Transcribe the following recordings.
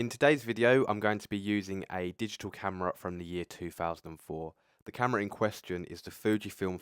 In today's video, I'm going to be using a digital camera from the year 2004. The camera in question is the FUJIFILM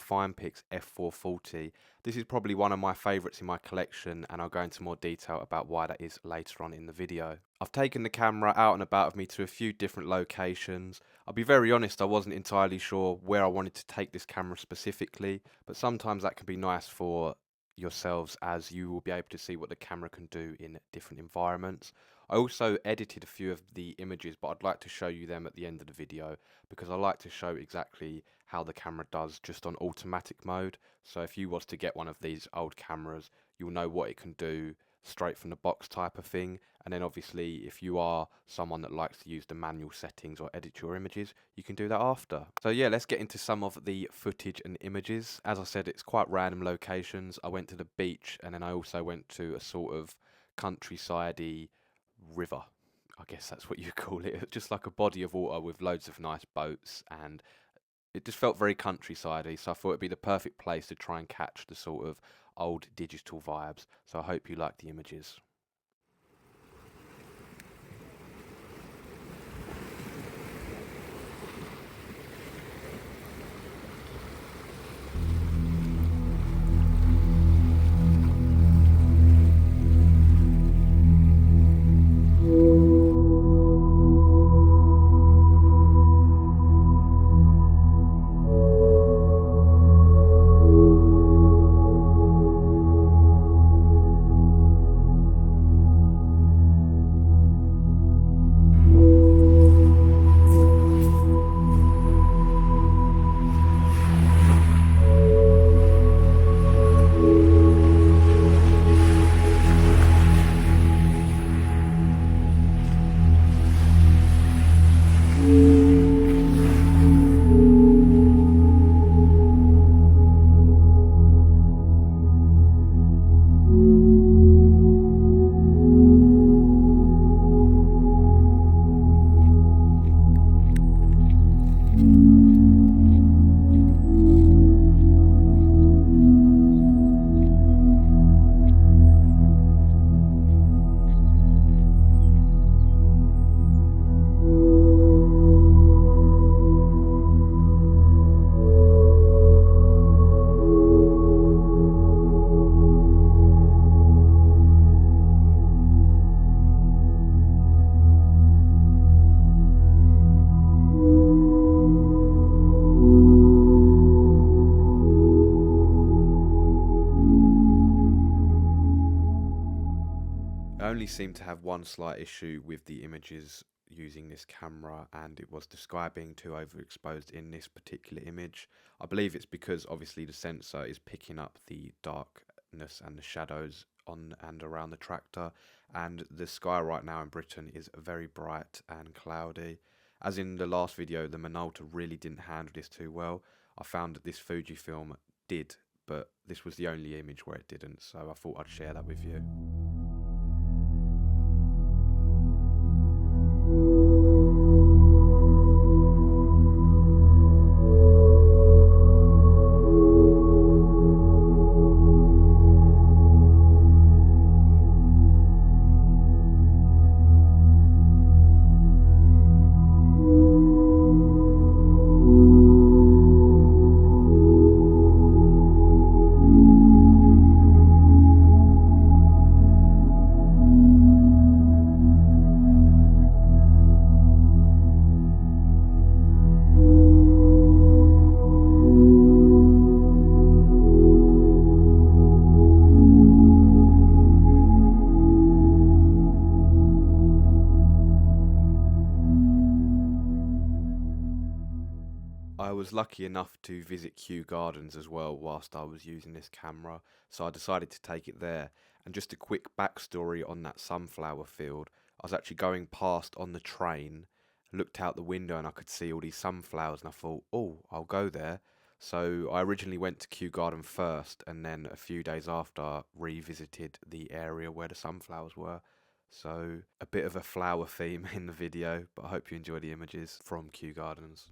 F440. This is probably one of my favourites in my collection, and I'll go into more detail about why that is later on in the video. I've taken the camera out and about with me to a few different locations. I'll be very honest, I wasn't entirely sure where I wanted to take this camera specifically, but sometimes that can be nice for yourselves, as you will be able to see what the camera can do in different environments. I also edited a few of the images, but I'd like to show you them at the end of the video because I like to show exactly how the camera does just on automatic mode. So if you was to get one of these old cameras, you'll know what it can do straight from the box type of thing. And then obviously if you are someone that likes to use the manual settings or edit your images, you can do that after. So yeah, let's get into some of the footage and images. As I said, it's quite random locations. I went to the beach, and then I also went to a sort of countryside-y river, I guess that's what you call it. It's just like a body of water with loads of nice boats, and it just felt very countryside-y, so I thought it'd be the perfect place to try and catch the sort of old digital vibes. So I hope you like the images. I only seem to have one slight issue with the images using this camera, and it was the sky being too overexposed in this particular image. I believe it's because obviously the sensor is picking up the darkness and the shadows on and around the tractor, and the sky right now in Britain is very bright and cloudy. As in the last video, the Minolta really didn't handle this too well. I found that this Fujifilm did, but this was the only image where it didn't, so I thought I'd share that with you. I was lucky enough to visit Kew Gardens as well whilst I was using this camera, so I decided to take it there. And just a quick backstory on that sunflower field, I was actually going past on the train, looked out the window and I could see all these sunflowers, and I thought, oh, I'll go there. So I originally went to Kew Garden first, and then a few days after revisited the area where the sunflowers were. So a bit of a flower theme in the video, but I hope you enjoy the images from Kew Gardens.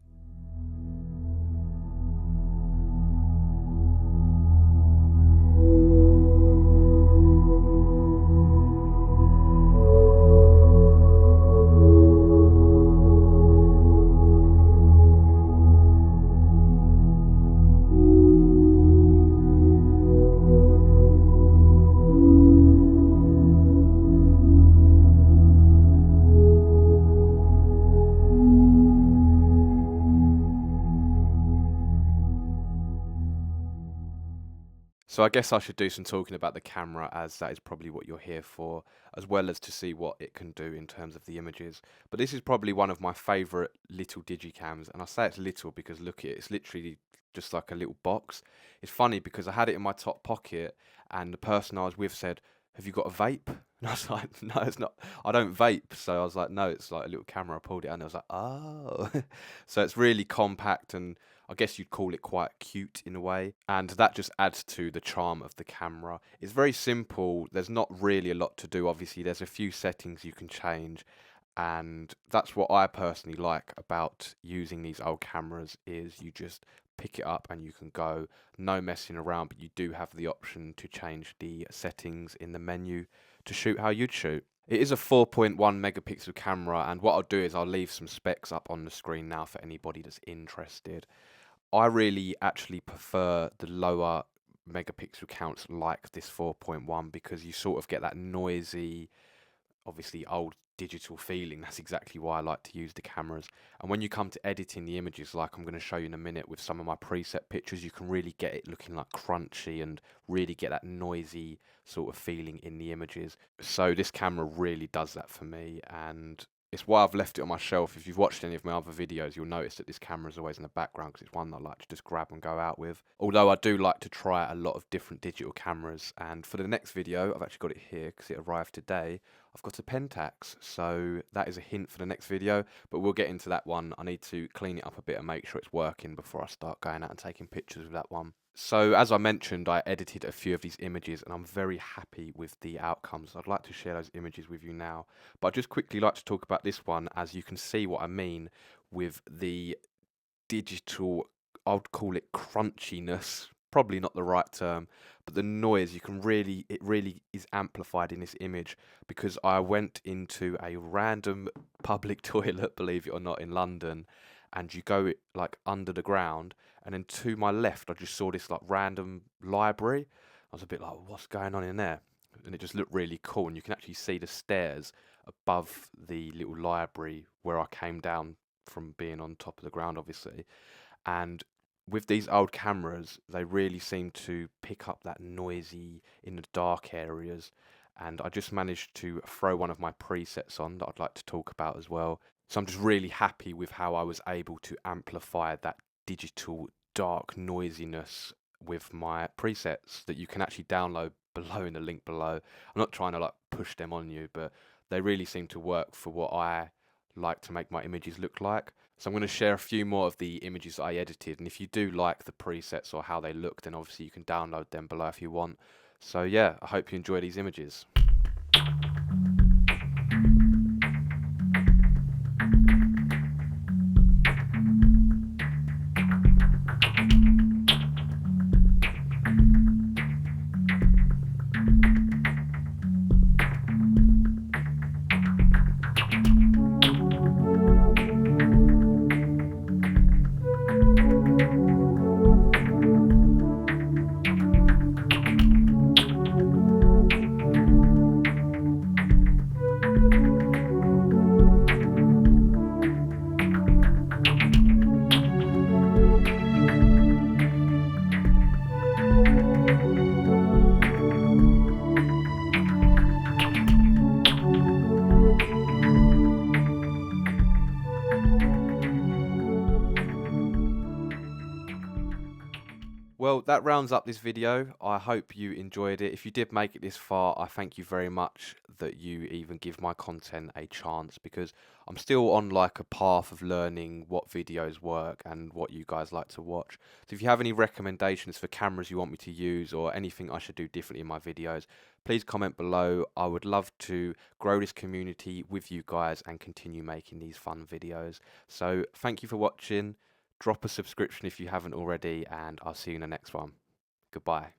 So I guess I should do some talking about the camera, as that is probably what you're here for, as well as to see what it can do in terms of the images. But this is probably one of my favourite little digicams, and I say it's little because look at it, it's literally just like a little box. It's funny because I had it in my top pocket, and the person I was with said, "Have you got a vape?" And I was like, "No, it's not. I don't vape." So I was like, "No, it's like a little camera." I pulled it out, and I was like, "Oh." So it's really compact, and I guess you'd call it quite cute in a way, and that just adds to the charm of the camera. It's very simple. There's not really a lot to do. Obviously, there's a few settings you can change, and that's what I personally like about using these old cameras is you just pick it up and you can go, no messing around, but you do have the option to change the settings in the menu to shoot how you'd shoot. It is a 4.1 megapixel camera, and what I'll do is I'll leave some specs up on the screen now for anybody that's interested. I really actually prefer the lower megapixel counts like this 4.1 because you sort of get that noisy, obviously old digital feeling. That's exactly why I like to use the cameras. And when you come to editing the images, like I'm going to show you in a minute with some of my preset pictures, you can really get it looking like crunchy and really get that noisy sort of feeling in the images. So this camera really does that for me, and it's why I've left it on my shelf. If you've watched any of my other videos, you'll notice that this camera is always in the background because it's one that I like to just grab and go out with. Although I do like to try a lot of different digital cameras, and for the next video, I've actually got it here because it arrived today. I've got a Pentax, so that is a hint for the next video, but we'll get into that one. I need to clean it up a bit and make sure it's working before I start going out and taking pictures with that one. So as I mentioned, I edited a few of these images and I'm very happy with the outcomes. I'd like to share those images with you now, but I'd just quickly like to talk about this one, as you can see what I mean with the digital, I'd call it crunchiness, probably not the right term, but the noise, you can really, it really is amplified in this image because I went into a random public toilet, believe it or not, in London, and you go like under the ground, and then to my left I just saw this like random library. I was a bit like, what's going on in there? And it just looked really cool, and you can actually see the stairs above the little library where I came down from being on top of the ground, obviously. And with these old cameras, they really seem to pick up that noisy in the dark areas. And I just managed to throw one of my presets on that I'd like to talk about as well. So I'm just really happy with how I was able to amplify that digital dark noisiness with my presets that you can actually download below in the link below. I'm not trying to like push them on you, but they really seem to work for what I like to make my images look like. So I'm going to share a few more of the images that I edited, and if you do like the presets or how they look, then obviously you can download them below if you want. So yeah, I hope you enjoy these images. Well, that rounds up this video. I hope you enjoyed it. If you did make it this far, I thank you very much that you even give my content a chance, because I'm still on like a path of learning what videos work and what you guys like to watch. So if you have any recommendations for cameras you want me to use or anything I should do differently in my videos, please comment below. I would love to grow this community with you guys and continue making these fun videos. So thank you for watching. Drop a subscription if you haven't already, and I'll see you in the next one. Goodbye.